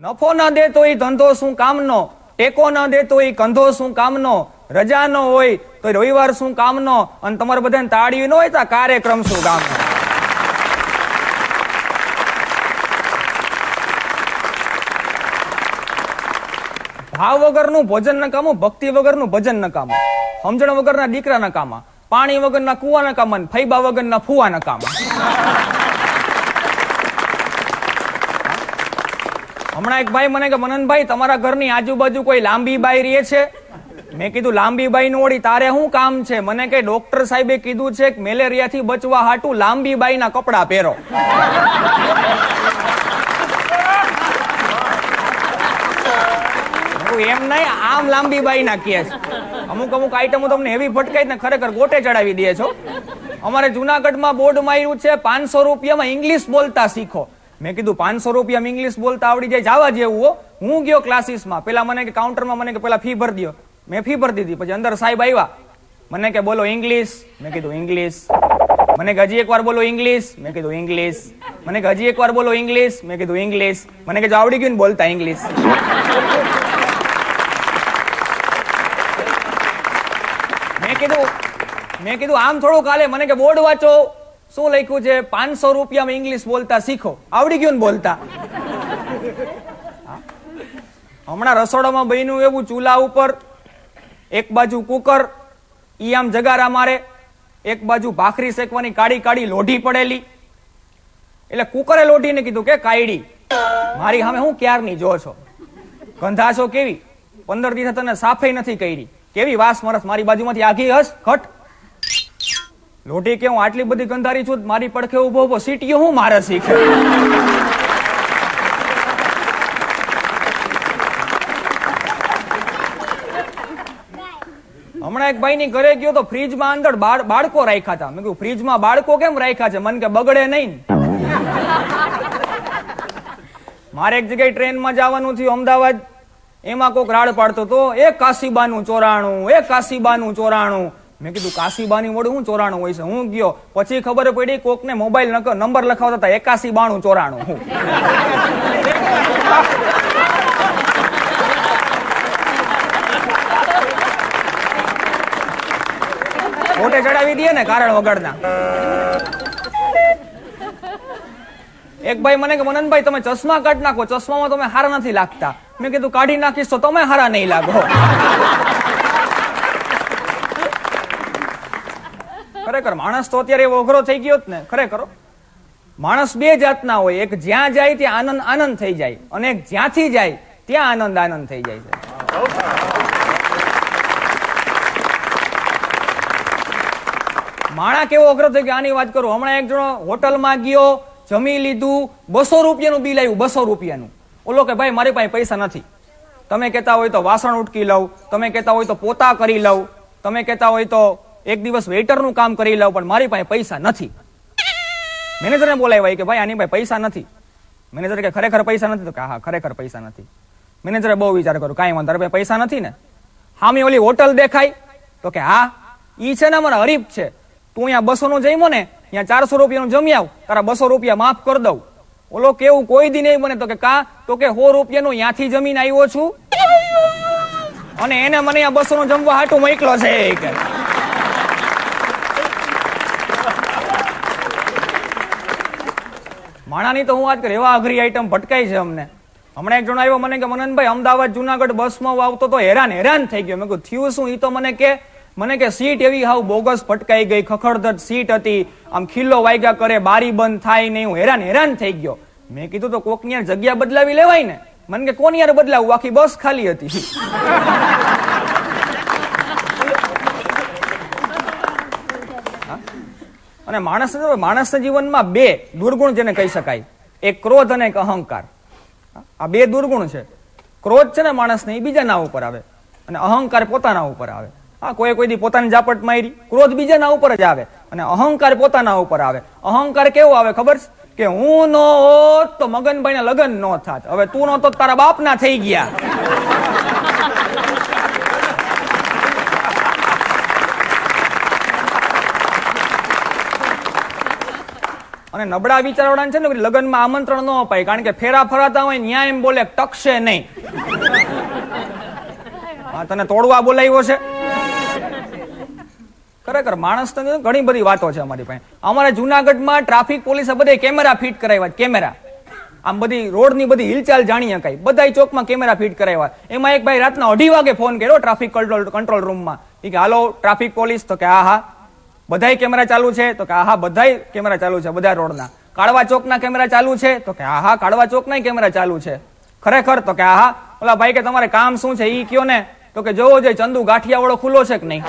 નફો ન દે તો એ ધંધો શું કામનો, ટેકો ન દે તો એ કંધો શું કામનો, રજા ન હોય તો રવિવાર શું કામનો, અને તમારે બધાને તાળીઓ ન હોય તો કાર્યક્રમ શું કામનો. ભાવ વગરનું ભોજન નકામું, ભક્તિ વગરનું ભજન નકામું, સમજણ વગરના દીકરા નકામા, પાણી વગરના કુવા નકામા, ફૈબા વગરના ફુવા નકામા. હમણાં એક ભાઈ મને કે મનનભાઈ તમારા ઘરની આજુબાજુ કોઈ લાંબી બાઈ રહે છે? મેં કીધું લાંબી બાઈ નું વળી તારે શું કામ છે? મને કે ડોક્ટર સાહેબે કીધું છે કે મેલેરિયાથી બચવા હાટું લાંબી બાઈના કપડા પહેરો. એમ નહીં, આમ લાંબી બાઈ ના કેસ. અમુક અમુક આઈટમો તમને એવી ભટકાઈ ને ખરેખર ગોટે ચડાવી દે છો. અમારે જુનાગઢમાં બોર્ડ માર્યું છે 500 રૂપિયામાં ઇંગ્લિશ બોલતા શીખો. મેં કીધું 500 રૂપિયામાં ઇંગ્લિશ બોલતા આવડી જાય જવા જેવું હો. હું ગયો ક્લાસીસમાં, પેલા મને કે કાઉન્ટરમાં મને કે પેલા ફી ભરી દો. મેં ફી ભરી દીધી. પછી અંદર સાહેબ આવ્યા, મને કે બોલો ઇંગ્લિશ. મેં કીધું ઇંગ્લિશ. મને કે હજી એકવાર બોલો ઇંગ્લિશ. મેં કીધું ઇંગ્લિશ. મને કે હજી એકવાર બોલો ઇંગ્લિશ. મેં કીધું ઇંગ્લિશ. મને કે જો આવડી ગયું ને બોલતા ઇંગ્લિશ. મેં કીધું આમ થોડું કાલે. મને કે બોર્ડ વાંચો, શું લખ્યું છે? 500 રૂપિયામાં ઇંગ્લિશ બોલતા શીખો. આવડી ગયું ને બોલતા. હમણાં રસોડામાં બન્યું એવું, ચૂલા ઉપર એક બાજુ કુકર, ઈ આમ જગારા મારે, એક બાજુ ભાખરી શેકવાની કાળી કાળી લોઢી પડેલી. એટલે કુકરે લોઢીને કીધું કે કાયડી મારી સામે હું ક્યારની જો છો, ગંધા છો કેવી, 15 દિવસ તને સાફે નથી કરી, કેવી વાસ મરસ, મારી બાજુમાંથી આઘી હસ ખટ. લોઢી કે હું આટલી બધી ગંધારી છું, મારી પડખે ઉભો ઉભો સીટીઓ હું મારે શીખે. હમણાં એક ભાઈ ની ઘરે ગયો તો ફ્રીજમાં અંદર બાળકો રાખ્યા હતા. મેં કીધું ફ્રીજમાં બાળકો કેમ રાખ્યા છે? મને કે બગડે નહીં. મારે એક જગ્યાએ ટ્રેનમાં જવાનું થયું અમદાવાદ, એમાં કોક રાડ પાડતો તો એ કાશીબાનું ચોરાણું, એ કાશીબાનું ચોરાણું. મેં કીધું કાશીબાની વડું હું ચોરાણું હોય છે? હું ગયો પછી ખબર પડી કોકને મોબાઈલ નંબર લખાવતા હતા 8192 હું. ખોટે ચડાવી દે ને કારણ વગરના. એક ભાઈ મને કે મનનભાઈ તમે ચશ્મા કાઢી નાખો, ચશ્મામાં તમે હારા નથી લાગતા. મેં કીધું કાઢી નાખીશ તો તમે હારા નહીં લાગો. ખરેખર માણસ તો અત્યારે એવો અઘરો થઈ ગયો ને. ખરેખર માણસ બે જાતના હોય, એક જ્યાં જાય ત્યાં આનંદ આનંદ થઈ જાય, અને એક જ્યાંથી જાય ત્યાં આનંદ આનંદ થઈ જાય છે. માણા કેવો અઘરો થઈ ગયો આની વાત કરું. હમણાં એક જણો હોટલમાં ગયો, જમી લીધું, 200 રૂપિયાનું બિલ આવ્યું. 200 રૂપિયાનું. ઓલો કે ભાઈ મારી પાસે પૈસા નથી. તમે કહેતા હોય તો વાસણ ઉટકી લઉં, તમે કહેતા હોય તો પોતા કરી લઉં, તમે કહેતા હોય તો એક દિવસ વેઇટરનું કામ કરી લઉં, પણ મારી પાસે પૈસા નથી. મેનેજરને બોલાવ્યા કે ભાઈ આની પાસે પૈસા નથી. મેનેજર કે ખરેખર પૈસા નથી? તો કે હા ખરેખર પૈસા નથી. મેનેજરે બહુ વિચાર કર્યો, કાંઈ વાંધો નહીં, પૈસા નથી ને? હામી ઓલી હોટલ દેખાય? તો કે હા ઈ છે ને અમારા હરીફ છે. તું અહીંયા 200 નું જમ્યો ને, ત્યાં 400 રૂપિયાનું જમી આવ, તારા 200 રૂપિયા માફ કરી દઉં. ઓલો કેવું કોઈ દી નહીં બને? તો કે કા? તો કે 100 રૂપિયાનું ત્યાંથી જમીને આવ્યો છું, અને એને મને આ 200 નું જમવા હાટું મોકલો છે. માણાની તો હું વાત કરું, એવા અઘરી આઈટમ ભટકાઈ છે અમને. હમણાં એક જણો આવ્યો મને કે મનનભાઈ અમદાવાદ જુનાગઢ બસમાં આવતો તો હેરાન થઈ ગયો. મેં કહ્યું થયું શું? ઈ તો મને કે સીટ એવી હાવ બોગસ ભટકાઈ ગઈ, ખખડધજ સીટ હતી, આમ ખીલ્લો વાગ્યા કરે, બારી બંધ થાય નહીં. હું હેરાન થઈ ગયો. મેં કીધું તો કોકની યાર જગ્યા બદલાવી લેવાય ને. મને કે કોની યાર બદલાવું? આખી બસ ખાલી હતી. અને માણસના જીવનમાં બે દુર્ગુણ જેને કહી શકાય, એક ક્રોધ અને એક અહંકાર. આ બે દુર્ગુણ છે. ક્રોધ છે ને માણસને, એ બીજાના ઉપર આવે, અને અહંકાર પોતાના ઉપર આવે. હા, કોઈ દી પોતાની ઝાપટ મારી, ક્રોધ બીજાના ઉપર જ આવે, અને અહંકાર પોતાના ઉપર આવે. અહંકાર કેવો આવે ખબર છે? કે હું નો હોત તો મગનભાઈ ના લગ્ન નો થાત, હવે તું નો તો તારા બાપ ના થઈ ગયા. અને નબળા વિચારવાળાને છે ને લગ્નમાં આમંત્રણ ન અપાય, કારણ કે ફેરા ફરાતા હોય ન્યા એમ બોલે ટકશે નહીં. હા, તને તોડવા બોલાવ્યો છે. ખરેખર માણસ ઘણી બધી વાતો છે અમારી પાસે. અમારા જુનાગઢમાં ટ્રાફિક પોલીસે બધે કેમેરા ફિટ કરાવ્યા. કેમેરા આમ બધી રોડની બધી હિલચાલ જાણી શકાય, બધા ચોકમાં કેમેરા ફિટ કરાવ્યા. એમાં એક ભાઈ રાતના 2:30 વાગે ફોન કર્યો ટ્રાફિક કંટ્રોલ રૂમમાં, કે હાલો ટ્રાફિક પોલીસ, તો કે હા બધાય કેમેરા ચાલુ છે, તો કે હા બધાય કેમેરા ચાલુ છે, બધા રોડના. કાળવા ચોકના કેમેરા ચાલુ છે, તો કે હા કાળવા ચોકના કેમેરા ચાલુ છે. ખરેખર, તો કે હા. ઓલા ભાઈ કે તમારે કામ શું છે ઈ કયો ને, તો કે જોવો જોઈએ ચંદુ ગાંઠિયા વાળો ખુલ્લો છે કે નહીં.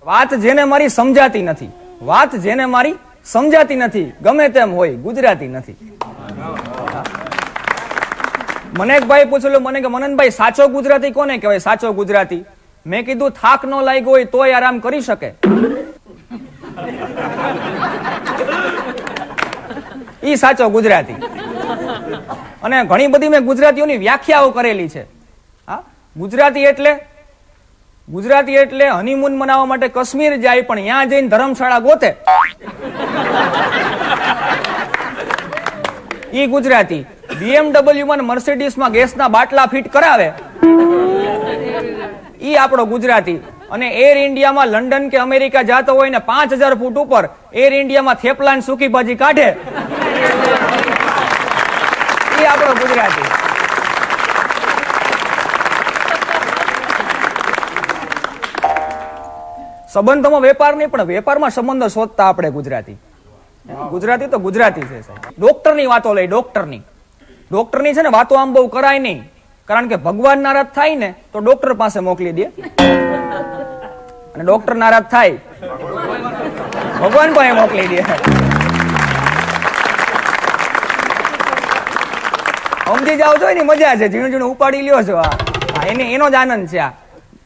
વાત જેને મારી સમજાતી નથી, વાત જેને મારી સમજાતી નથી, ગમે તેમ હોય ગુજરાતી નથી. મને એક ભાઈ પૂછેલું મને કે મનનભાઈ સાચો ગુજરાતી કોને કહેવાય? સાચો ગુજરાતી મેં કીધું થાક નો લાગ્યો હોય તોય આરામ કરી શકે, ઈ સાચો ગુજરાતી. અને ઘણી બધી મેં ગુજરાતીઓની વ્યાખ્યાઓ કરેલી છે. હા, ગુજરાતી એટલે હનીમૂન મનાવવા માટે કાશ્મીર જાય પણ ત્યાં જઈને ધર્મશાળા ગોતે, ઈ ગુજરાતી. BMW માં મર્સિડીઝ માં ગેસના બાટલા ફિટ કરાવે, ઈ આપણો ગુજરાતી. અને એર ઇન્ડિયામાં લંડન કે અમેરિકા જતો હોય ને 5000 ફૂટ ઉપર એર ઇન્ડિયામાં થેપલા સૂકી ભાજી કાઢે, ઈ આપણો ગુજરાતી. સંબંધોમાં વેપાર નહીં પણ વેપારમાં સંબંધો શોધતા આપણે ગુજરાતી. ગુજરાતી તો ગુજરાતી છે સાહેબ. ડોક્ટરની વાતો લઈ, ડોક્ટરની છે ને વાતો આમ બહુ કરાય નહીં, કારણ કે ભગવાન નારાજ થાય ને તો ડોક્ટર પાસે મોકલી દે, અને ડોક્ટર નારાજ થાય ભગવાન પાસે મોકલી દે. સમજી જાવ છો એની મજા છે, ઝીણું ઝીણું ઉપાડી લ્યો છો, એનો જ આનંદ છે આ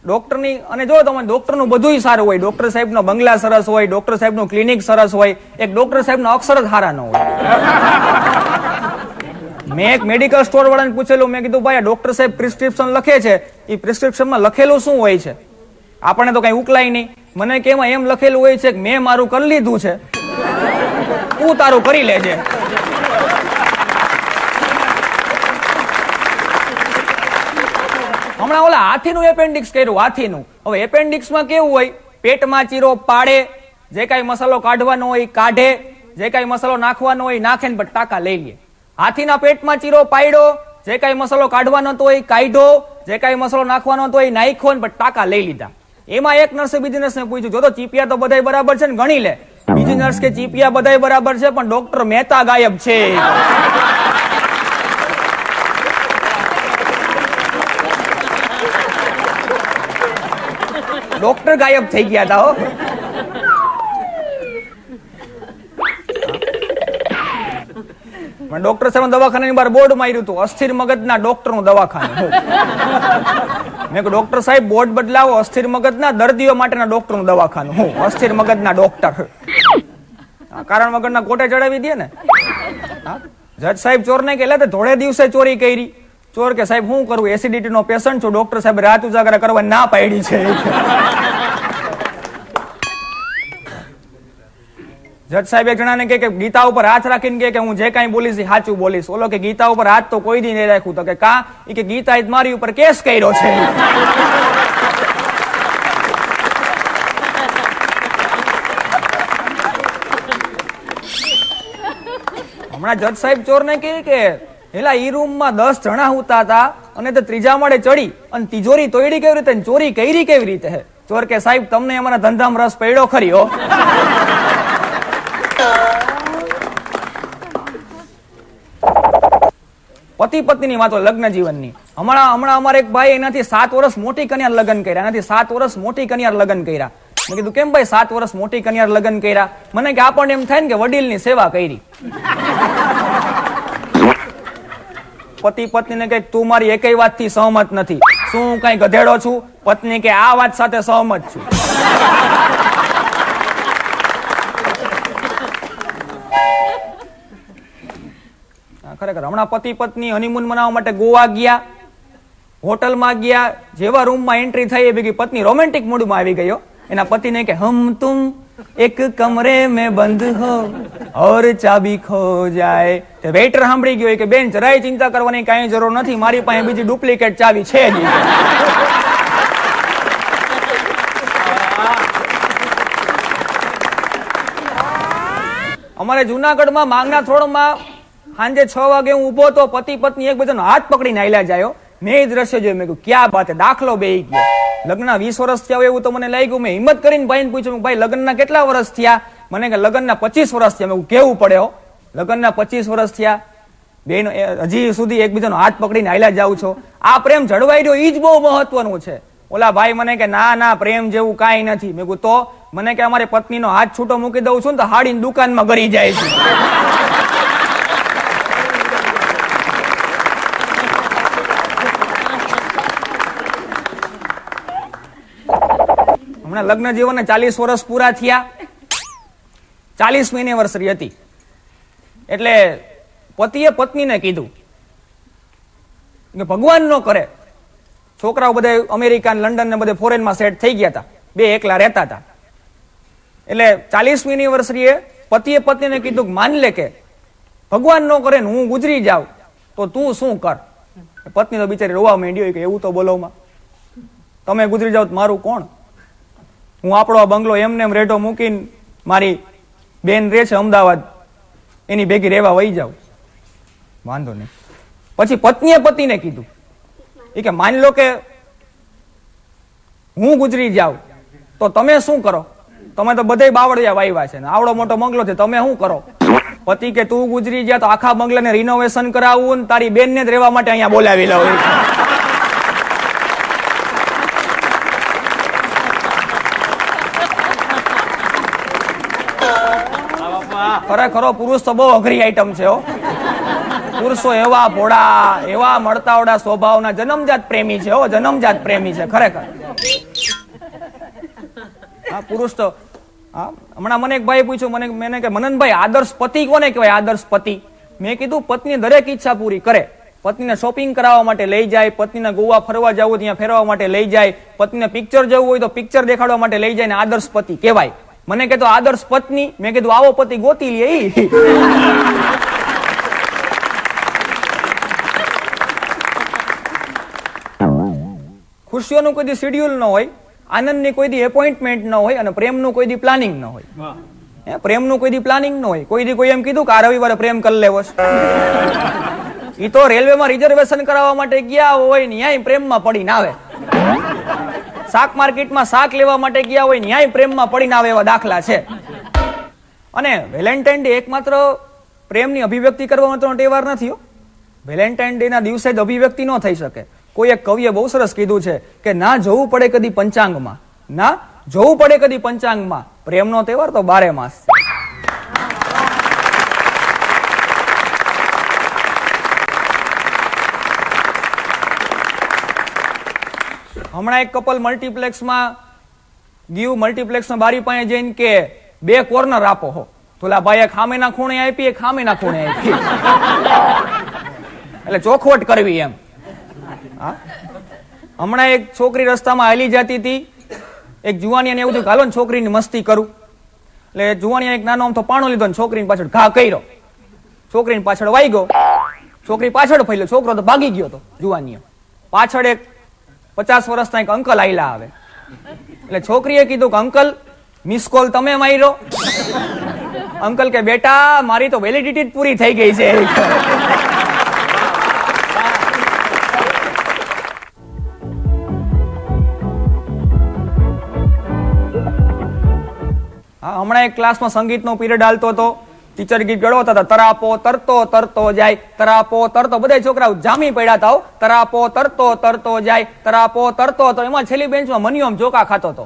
ડોક્ટરની. અને જો તમે ડોક્ટરનું બધું સારું હોય, ડોક્ટર સાહેબનો બંગલા સરસ હોય, ડોક્ટર સાહેબનું ક્લિનિક સરસ હોય, એક ડોક્ટર સાહેબનો અક્ષર જ સારા ન હોય. મેં એક મેડિકલ સ્ટોર વાળાને પૂછેલું, મેં કીધું ભાઈ ડોક્ટર સાહેબ પ્રિસ્ક્રિપ્શન લખે છે, એ પ્રિસ્ક્રિપ્શનમાં લખેલું શું હોય છે? આપણને તો કઈ ઉકલાય નહીં. મને કે એમાં એમ લખેલું હોય છે કે મેં મારું કરી લીધું છે, તું તારું કરી લેજે. હમણાં ઓલા હાથીનું એપેન્ડિક્સ કર્યું, હાથીનું. હવે એપેન્ડિક્સમાં કેવું હોય, પેટમાં ચીરો પાડે, જે કાંઈ મસાલો કાઢવાનો હોય કાઢે, જે કાંઈ મસાલો નાખવાનો હોય નાખે ને ટાંકા લઈ લે. હાથીના પેટમાં ચીરો પાડ્યો, જે કાંઈ મસાલો કાઢવાનો હતો એ કાઢ્યો, જે કાંઈ મસાલો નાખવાનો હતો એ નાખ્યો ને ટાંકા લઈ લીધા. એમાં એક નર્સે બીજી નર્સને પૂછ્યું, જો તો ચીપિયા તો બધાય બરાબર છે ને ગણી લે. બીજી નર્સ કે ચીપિયા બધાય બરાબર છે પણ ડોક્ટર મહેતા ગાયબ છે. ડોક્ટર ગાયબ થઈ ગયા હતા. હો, ડોક્ટર સાહેબ દવાખાનાની બહાર બોર્ડ માર્યું હતું, અસ્થિર મગજના ડોક્ટરનું દવાખાનું. મેં ડોક્ટર સાહેબ બોર્ડ બદલાવો, અસ્થિર મગજના દર્દીઓ માટેના ડોક્ટરનું દવાખાનું. હું અસ્થિર મગજના ડોક્ટર, કારણ વગરના કોટે ચડાવી દે ને. જજ સાહેબ ચોરને કે એટલે થોડે દિવસે ચોરી કરી. ચોર કે સાહેબ હું કરું, એસિડિટી નો પેશન્ટ છું. ડોક્ટર સાહેબ રાત ઉજાગરા કરવા ના પાડી છે. જજ સાહેબ એક જણાને કે ગીતા ઉપર હાથ રાખીને કે હું જે કાંઈ બોલીશ સાચું બોલીશ. ઓલો કે ગીતા ઉપર હાથ તો કોઈ દી નહીં રાખ્યું. તો કે કા? એ કે ગીતા એ મારી ઉપર કેસ કર્યો છે. હમણાં જજ સાહેબ ચોરને કે એલા ઈ રૂમમાં 10 જણા હુતા હતા અને તે ત્રીજા માળે ચડી અને તિજોરી તોડી કેવી રીતે, ચોરી કરી કેવી રીતે? ચોર કે સાહેબ તમને અમારા ધંધામાં રસ પડ્યો ખરી હો. પતિ પત્નીની વાતો, લગ્ન જીવનની. હમણાં અમારે એક ભાઈ એનાથી 7 વર્ષ મોટી કન્યા લગ્ન કર્યા, એનાથી 7 વર્ષ મોટી કન્યા લગ્ન કર્યા. મેં કીધું કેમ ભાઈ 7 વર્ષ મોટી કન્યા લગ્ન કર્યા? મને કે આપણને એમ થાય ને કે વડીલની સેવા કરી. પતિ પત્નીને કે તું મારી એકેય વાતથી સહમત નથી. શું કઈ ગધેડો છું? પત્ની કે આ વાત સાથે સહમત છું. ખરેખર હમણાં પતિ પત્ની હનીમૂન મનાવવા માટે ગોવા ગયા, હોટલમાં ગયા, જેવા રૂમમાં એન્ટ્રી થઈ એ ભેગી પત્ની રોમેન્ટિક મૂડમાં આવી ગયો. એના પતિને કે હમ તુમ એક કમરે મેં બંધ હો ઓર ચાબી ખો જાય. વેઇટર સાંભળી ગયો કે બેન જરાય ચિંતા કરવાની કાંઈ જરૂર નથી, મારી પાસે બીજી ડુપ્લિકેટ ચાવી છે જ. અમારે જુનાગઢમાં માંગના થોડમાં સાંજે 6 વાગે હું ઉભો તો પતિ પત્ની એકબીજાનો હાથ પકડીને હાલ્યા જાયો. મેં એ દ્રશ્ય જોયું, મેં કહ્યું ક્યાં બાત, દાખલો બેહી ગયો. લગ્નના 20 વર્ષ થયા એવું તો મને લાગ્યું. મેં હિંમત કરીને ભાઈને પૂછ્યું, ભાઈ લગ્નના કેટલા વર્ષ થયા? મને કે લગ્નના 25 વર્ષ થયા. મેં કેવું પડે હો, લગ્નના 25 વર્ષ થયા, બેન હજી સુધી એકબીજાનો હાથ પકડીને હાલ્યા જાવ છો. આ પ્રેમ જળવાઈ રહ્યો એ જ બહુ મહત્વનું છે. ઓલા ભાઈ મને કે ના ના પ્રેમ જેવું કાંઈ નથી. મેં કહ્યું તો? મને કે અમારી પત્નીનો હાથ છૂટો મૂકી દઉં છું ને તો હાડીની દુકાનમાં ગરી જાય છે. હમણાં લગ્ન જીવનને 40 વર્ષ પૂરા થયા, 40મી એનિવર્સરી હતી. એટલે પતિએ પત્નીને કીધું કે ભગવાન નો કરે, છોકરાઓ બધા અમેરિકા લંડન ને બધે ફોરેનમાં સેટ થઈ ગયા હતા, બે એકલા રહેતા હતા. એટલે 40મી એનિવર્સરીએ પતિએ પત્નીને કીધું કે માન લે કે ભગવાન નો કરે ને હું ગુજરી જાઉં તો તું શું કર? પત્ની તો બિચારી રોવા માંડી કે એવું તો બોલોમાં, તમે ગુજરી જાવ તો મારું કોણ? હું આપણો બંગલો એમને એમ રેઢો મૂકીને મારી બેન રહે છે અમદાવાદ એની ભેગી રહેવા વહી જાવ. વાંધો નહીં. પછી પત્નીએ પતિને કીધું એ કે માની લો કે હું ગુજરી જાઉં તો તમે શું કરો? તમે તો બધે બાવળિયા વાવ્યા છે ને આવડો મોટો બંગલો છે, તમે શું કરો? પતિ કે તું ગુજરી જા તો આખા બંગલાને રિનોવેશન કરાવવું ને તારી બેનને જ રહેવા માટે અહીંયા બોલાવી લઉં. ખરેખર પુરુષ તો બહુ અઘરી આઈટમ છે હો. પુરુષો એવા ભોળા, એવા મળતાવડા સ્વભાવના, જન્મજાત પ્રેમી છે હો, જન્મજાત પ્રેમી છે ખરેખર. હા પુરુષ તો હમણાં મને એક ભાઈ પૂછ્યું, મને કે મનનભાઈ આદર્શ પતિ કોને કહેવાય? આદર્શ પતિ? મેં કીધું પત્ની દરેક ઈચ્છા પૂરી કરે. પત્નીને શોપિંગ કરાવવા માટે લઈ જાય, પત્નીને ગોવા ફરવા જવું ત્યાં ફેરવા માટે લઈ જાય, પત્નીને પિક્ચર જવું હોય તો પિક્ચર દેખાડવા માટે લઈ જાય, ને આદર્શ પતિ કહેવાય. મને કહેતો આદર્શ પત્ની, મેં કીધું આવો પતિ ગોતી લે. ખુશીઓનું કોઈ દી શેડ્યુલ ન હોય, આનંદની કોઈ દી એપોઇન્ટમેન્ટ ન હોય, અને પ્રેમનું કોઈ દી પ્લાનિંગ ન હોય. પ્રેમનું કોઈ દી પ્લાનિંગ ન હોય. કોઈ દી કોઈ એમ કીધું કે આ રવિવારે પ્રેમ કરી લેવો છે? એ તો રેલવેમાં રિઝર્વેશન કરાવવા માટે ગયા હોય, ન્યાય પ્રેમમાં પડીને આવે. શાક માર્કેટમાં શાક લેવા માટે ગયા હોય, ન્યાય પ્રેમમાં પડીને આવે એવા દાખલા છે. અને વેલેન્ટાઇન ડે એકમાત્ર પ્રેમની અભિવ્યક્તિ કરવાનો તહેવાર નથી. વેલેન્ટાઇન ડે ના દિવસે જ અભિવ્યક્તિ ન થઈ શકે. કોઈ એક કવિએ બહુ સરસ કીધું છે કે ના જોવું પડે કદી પંચાંગમાં, ના જોવું પડે કદી પંચાંગમાં, પ્રેમનો તહેવાર તો 12 માસ. હમણાં એક કપલ મલ્ટીપ્લેક્સમાં ગયું, મલ્ટીપ્લેક્સમાં બારી પાસે જઈને કે 2 કોર્નર આપો હો. તો ભાઈએ ખામેના ખૂણે આપી, એક ખામેના ખૂણે આપી. એટલે ચોખવટ કરવી એમ. હમણાં એક છોકરી રસ્તામાં હાલી જતી હતી, એક જુવાનિયાને એવું થયું હાલો ને છોકરીની મસ્તી કરું. એટલે જુવાનિયા એક નાનો આમથો પાણો લીધો ને છોકરીની પાછળ ઘા કર્યો. છોકરીની પાછળ વાઈ ગયો, છોકરી પાછળ ફેલ્યો, છોકરો તો ભાગી ગયો. તો જુવાનિયો પાછળ એક 50 વર્ષના એક અંકલ આયલા આવે. એટલે છોકરીએ કીધું કે અંકલ મિસ કોલ તમે માર્યો? અંકલ કે બેટા મારી તો વેલિડિટી જ પૂરી થઈ ગઈ છે. હમણાં એક ક્લાસમાં સંગીતનો પીરિયડ હાલતો હતો, ટીચર ગીત ગળવાતા હતા, તરાપો તરતો તરતો જાય, તરાપો તરતો. બધા છોકરાઓ જામી પડ્યા હતા, તરાપો તરતો તરતો જાય, તરાપો તરતો. તો એમાં છેલ્લી બેન્ચમાં મનિયો આમ જોકા ખાતો હતો.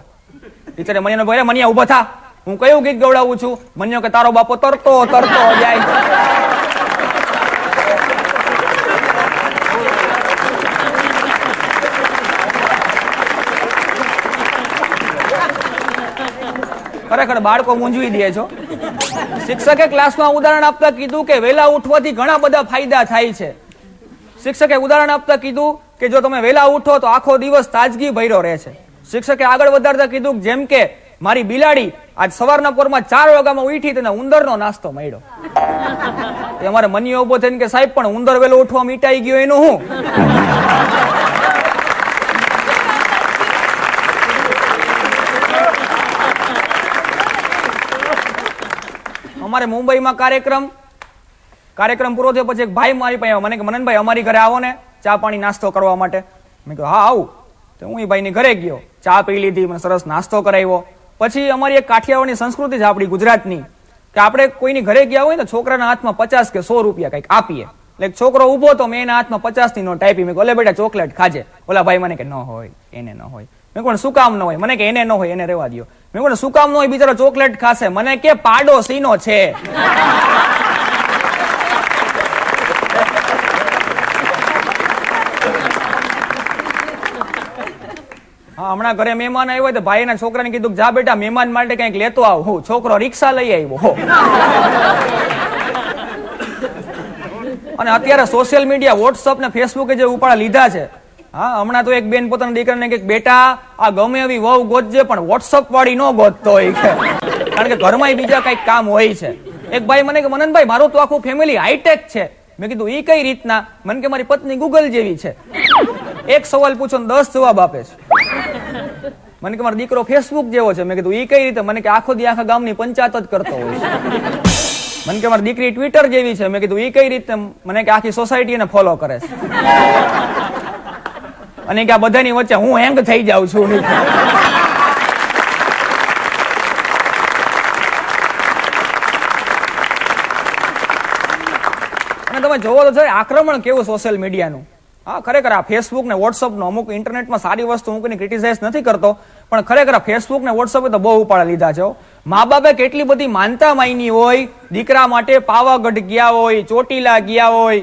ટીચરે મનિયાને બોલ્યા, મનિયા ઉભા થા, હું કયું ગીત ગવડાવું છું? મનિયો કે તારો બાપો તરતો તરતો જાય. ખરેખર બાળકો મૂંઝવી દે છો. શિક્ષકે ક્લાસમાં ઉદાહરણ આપતા કીધું કે વહેલા ઉઠવાથી ઘણા બધા ફાયદા થાય છે. શિક્ષકે ઉદાહરણ આપતા કીધું કે જો તમે વહેલા ઉઠો તો આખો દિવસ તાજગી ભર્યો રહે છે. શિક્ષકે આગળ વધારતા કીધું જેમ કે મારી બિલાડી આજ સવારના પોરમાં 4 વાગ્યામાં ઉઠી તેને ઉંદરનો નાસ્તો મળ્યો. એ અમારે મનીયો ઉભો થઈને કે સાહેબ પણ ઉંદર વહેલો ઉઠવા મીટાઈ ગયો એનું હું? અમારે મુંબઈમાં કાર્યક્રમ પૂરો થયો પછી એક ભાઈ મારી પાસે મને કે મનનભાઈ અમારી ઘરે આવો ને ચા પાણી નાસ્તો કરવા માટે. મેં કહ્યું હા આવું. તો હું એ ભાઈની ઘરે ગયો, ચા પી લીધી, મને સરસ નાસ્તો કરાવ્યો. પછી અમારી એક કાઠિયાવાડની સંસ્કૃતિ છે આપણી ગુજરાતની કે આપણે કોઈની ઘરે ગયા હોય ને છોકરાના હાથમાં 50 કે 100 રૂપિયા કંઈક આપીએ. એટલે છોકરો ઉભો તો મેં એના હાથમાં 50 ની નોટ આપી. મેં કહ્યું ઓલે બેટા ચોકલેટ ખાજે. ઓલા ભાઈ મને કે ન હોય, એને ન હોય. મેં કહ્યું શું કામ ન હોય? મને કે એને ન હોય, એને રહેવા દો. મેં કહ્યું શું કામ ન હોય? બિચારો ચોકલેટ ખાશે. મને કે પાડોશીનો છે. હા, હમણાં ઘરે મહેમાન આવ્યો તો ભાઈના છોકરાને કીધું જા બેટા મહેમાન માટે કંઈક લેતો આવ. હું છોકરો રિક્ષા લઈ આવ્યો. અને અત્યારે સોશિયલ મીડિયા વોટ્સઅપ ને ફેસબુકે જે ઉપાડા લીધા છે. હા, હમણાં તો એક બેન પોતાના દીકરાને કે બેટા આ ગમે એવી વહુ ગોતજે પણ વોટ્સઅપ વાળી ન ગોતતો હોય કે કારણ કે ઘરમાં બીજા કઈક કામ હોય છે. એક ભાઈ મને કે મનનભાઈ મારું તો આખું ફેમિલી હાઈટેક છે. મેં કીધું ઈ કઈ રીતના? મને કે મારી પત્ની ગૂગલ જેવી છે. એક સવાલ પૂછો ને 10 જવાબ આપે છે. મને કે મારો દીકરો ફેસબુક જેવો છે. મેં કીધું ઈ કઈ રીતે? મને કે આખો દી આખા ગામની પંચાયત જ કરતો હોય છે. મને કે મારી દીકરી ટ્વિટર જેવી છે. મેં કીધું ઈ કઈ રીતે? મને કે આખી સોસાયટીને ફોલો કરે છે. અને કે આ બધાની વચ્ચે હું હેંગ થઈ જાઉં છું. અને તમે જોવો તો છે આક્રમણ કેવું સોશિયલ મીડિયાનું. હા, ખરેખર આ ફેસબુક ને વોટ્સઅપ નો અમુક ઇન્ટરનેટમાં સારી વસ્તુ હું કોઈને ક્રિટિસાઇઝ નથી કરતો પણ ખરેખર ફેસબુક ને વોટ્સઅપે તો બહુ ઉપાડા લીધા છે. મા બાપે કેટલી બધી માનતા માની હોય, દીકરા માટે પાવાગઢ ગયા હોય, ચોટીલા ગયા હોય,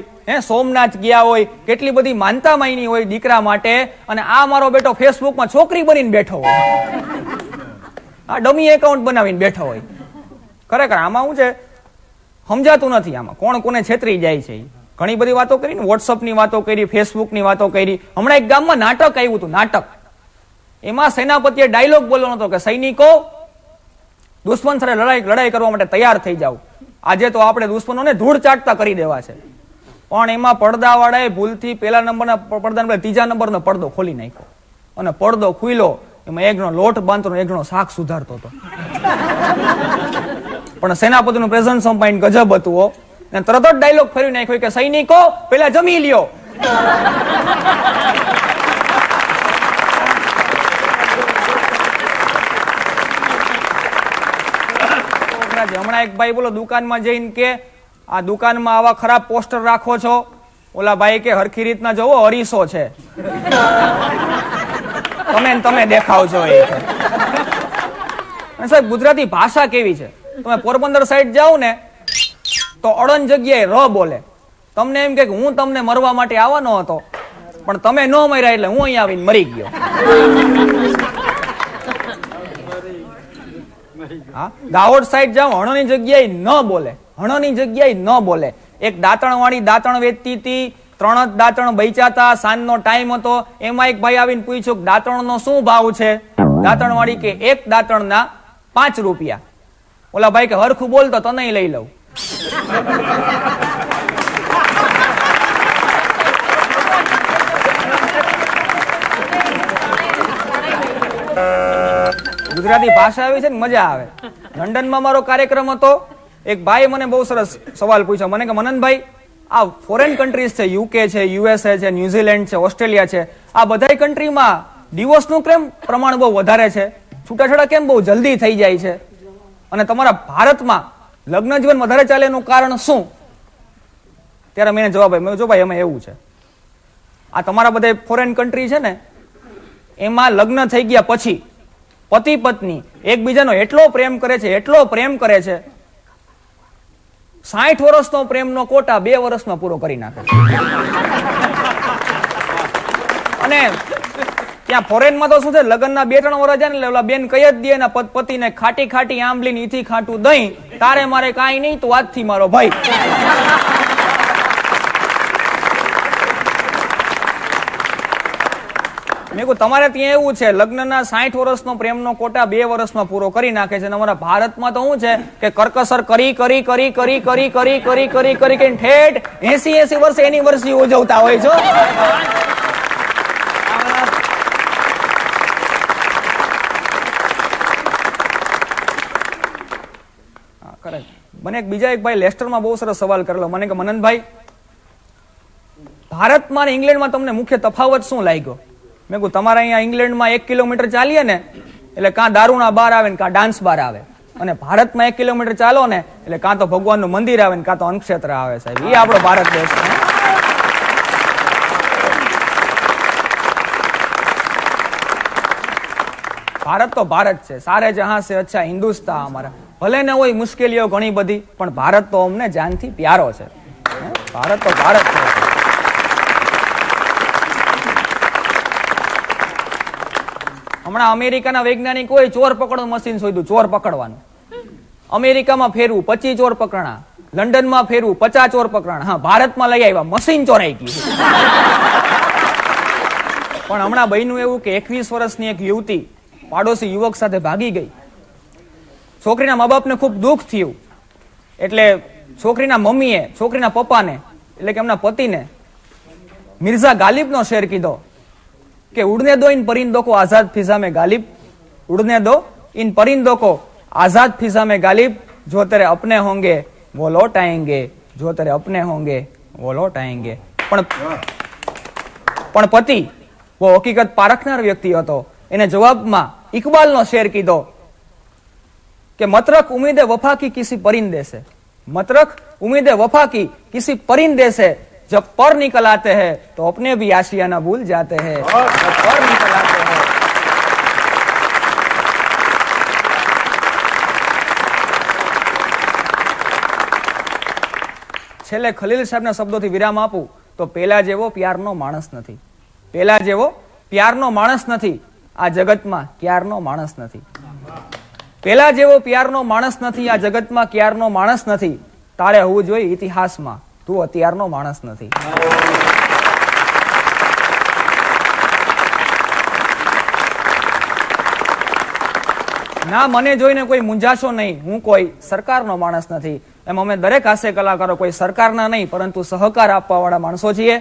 સોમનાથ ગયા હોય, કેટલી બધી માનતા માની હોય દીકરા માટે, અને આ મારો બેટો ફેસબુકમાં છોકરી બનીને બેઠો હોય, આ ડમી એકાઉન્ટ બનાવીને બેઠો હોય. ખરેખર આમાં શું છે સમજાતું નથી. આમાં કોણ કોને છેતરી જાય છે. ઘણી બધી વાતો કરી ને, વોટ્સઅપ ની વાતો કરી, ફેસબુક ની વાતો કરી. હમણાં એક ગામમાં નાટક આવ્યું હતું. નાટક એમાં સેનાપતિએ ડાયલોગ બોલવાનો હતો કે સૈનિકો દુશ્મન સાથે લડાઈ કરવા માટે તૈયાર થઈ જાવ. આજે તો આપણે દુશ્મનોને ધૂળ ચાટતા કરી દેવા છે. પણ એમાં પડદાવાળાએ ભૂલથી પેલા નંબરના પડદા ત્રીજા નંબરનો પડદો ખોલી નાખ્યો અને પડદો ખુલ્યો. એમાં એક જણો લોટ બાંધતો, એક જણો શાક સુધારતો હતો. પણ સેનાપતિનું પ્રેઝન્સ ઓફ માઇન્ડ ગજબ હતું. તરત જ ડાયલોગ ફેરવી નાખ્યો કે સૈનિકો પેલા જમી લ્યો. હમણાં એક ભાઈ બોલો દુકાનમાં જઈને કે આ દુકાનમાં આવા ખરાબ પોસ્ટર રાખો છો. ઓલા ભાઈ કે હરખી રીતના જોવો અરીસો છે, તમે દેખાવ છો. એ સાહેબ ગુજરાતી ભાષા કેવી છે. તમે પોરબંદર સાઈડ જાઓ ને તો અડન જગ્યાએ ર બોલે. તમને એમ કે હું તમને મરવા માટે આવવાનો હતો પણ તમે ન મર્યા એટલે હું અહીંયા આવીને મરી ગયો. હા, દાહોદ સાઈડ જાઓ હણોની જગ્યાએ ન બોલે, હણોની જગ્યાએ ન બોલે. એક દાંતણ વાળી દાંતણ વેચતી હતી, 3 જ દાંતણ બેચાતા, સાંજનો ટાઈમ હતો. એમાં એક ભાઈ આવીને પૂછ્યું કે દાંતણનો શું ભાવ છે? દાંતણ વાળી કે એક દાંતણના 5 રૂપિયા. ઓલા ભાઈ કે હરખું બોલતો તને લઈ લઉં. ગુજરાતી ભાષા આવી છે ને મજા આવે. લંડનમાં મારો કાર્યક્રમ હતો. એક ભાઈ મને બહુ સરસ સવાલ પૂછ્યો. મને કે મનનભાઈ આ ફોરેન કન્ટ્રીઝ છે, યુકે છે, યુએસએ છે, ન્યુઝીલેન્ડ છે, ઓસ્ટ્રેલિયા છે, આ બધા કન્ટ્રીમાં ડિવોર્સનું કેમ પ્રમાણ બહુ વધારે છે? છૂટાછેડા કેમ બહુ જલ્દી થઈ જાય છે? અને તમારા ભારતમાં લગ્ન જીવન વધારે ચાલે એનું કારણ શું? ત્યારે મેં જવાબ આપ્યો, જો ભાઈ એમાં એવું છે, આ તમારા બધા ફોરેન કન્ટ્રી છે ને એમાં લગ્ન થઈ ગયા પછી પતિ પત્ની એકબીજાનો એટલો પ્રેમ કરે છે, એટલો પ્રેમ કરે છે, 60 વર્ષનો પ્રેમનો કોટા 2 વર્ષમાં પૂરો કરી નાખે. અને ત્યાં ફોરેનમાં તો શું છે, લગ્નના 2-3 વર્ષ જાય ને ઓલા બેન કઈ જ દે એના પતિને ખાટી ખાટી આંબલી ઈથી ખાટું દહીં તારે મારે કાંઈ નહીં, તું આજથી મારો ભાઈ. મેં કહ્યું તમારે ત્યાં એવું છે, લગ્નના 60 વર્ષનો પ્રેમનો કોટા 2 વર્ષમાં પૂરો કરી નાખે છે. અમારા ભારતમાં તો શું છે કે કરકસર કરી કરી કરી કરી કરી કરી કરી કરી કરી કરી ઠેઠ 80 વર્ષ એનિવર્સરી ઉજવતા હોય છો. મને બીજા એક ભાઈ લેસ્ટરમાં બહુ સરસ સવાલ કરેલો. મને કે મનનભાઈ, ભારતમાં અને ઇંગ્લેન્ડમાં તમને મુખ્ય તફાવત શું લાગ્યો? મેં કહ્યું તમારા અહીંયા ઇંગ્લેન્ડમાં 1 કિલોમીટર ચાલીએ ને એટલે કાં દારૂના બાર આવે ને કાં ડાન્સ બાર આવે, અને ભારતમાં 1 કિલોમીટર ચાલો ને એટલે કાં તો ભગવાનનું મંદિર આવે ને કાં તો અન્નક્ષેત્ર આવે. સાહેબ, એ આપણો ભારત દેશ છે. ભારત તો ભારત છે. સારે જહાં સે અચ્છા હિન્દુસ્તાન અમારા. ભલે ને હોય મુશ્કેલીઓ ઘણી બધી, પણ ભારત તો અમને જાનથી પ્યારો છે. ભારત તો ભારત છે. હમણાં અમેરિકાના વૈજ્ઞાનિકોએ ચોર પકડવાનું મશીન શોધ્યું. ચોર પકડવાનું અમેરિકામાં ફેરવું 25 ચોર પકડાણા, લંડનમાં ફેરવું 50 ચોર પકડાણા. હા, ભારતમાં લઈ આવ્યા, મશીન ચોરાઈ ગયું. પણ હમણાં બન્યું એવું કે 21 વર્ષની એક યુવતી પાડોશી યુવક સાથે ભાગી ગઈ. છોકરીના મા બાપને ખૂબ દુઃખ થયું, એટલે છોકરીના મમ્મીએ છોકરીના પપ્પાને એટલે કે એમના પતિને મિર્ઝા ગાલિબનો શેર કીધો કે ઉડને દો इन परिंदों को आजाद फिजा में गालिब, उड़ने दो इन परिंदों को आजाद फिजा में गालिब, जो तेरे अपने होंगे वो लौट आएंगे, जो तेरे अपने होंगे वो लौट आएंगे. પણ પતિ वो હકીકત પારખનાર વ્યક્તિ હતો. એને જવાબમાં ઇકબાલનો શેર કીધો कि मतरक उम्मीदे वफा की किसी परिंदे से, मतरक उम्मीदे वफा की किसी परिंदे से जब पर निकल आते हैं तो अपने भी आशियाना भूल जाते हैं. पर निकल आते हैं. છેલ્લે ખલીલ સાહેબના શબ્દોથી વિરામ આપું તો પેલા જેવો પ્યારનો માણસ નથી. પેલા જેવો પ્યારનો માણસ નથી. આ જગતમાં ક્યારનો માણસ નથી. પેલા જેવો પ્યારનો માણસ નથી. આ જગતમાં ક્યારનો માણસ નથી. તારે હોવું જોઈએ ઇતિહાસમાં, તું અત્યારનો માણસ નથી. ના, મને જોઈને કોઈ મૂંઝાશો નહીં, હું કોઈ સરકારનો માણસ નથી. એમ અમે દરેક હાસ્ય કલાકારો કોઈ સરકારના નહીં પરંતુ સહકાર આપવા વાળા માણસો છીએ.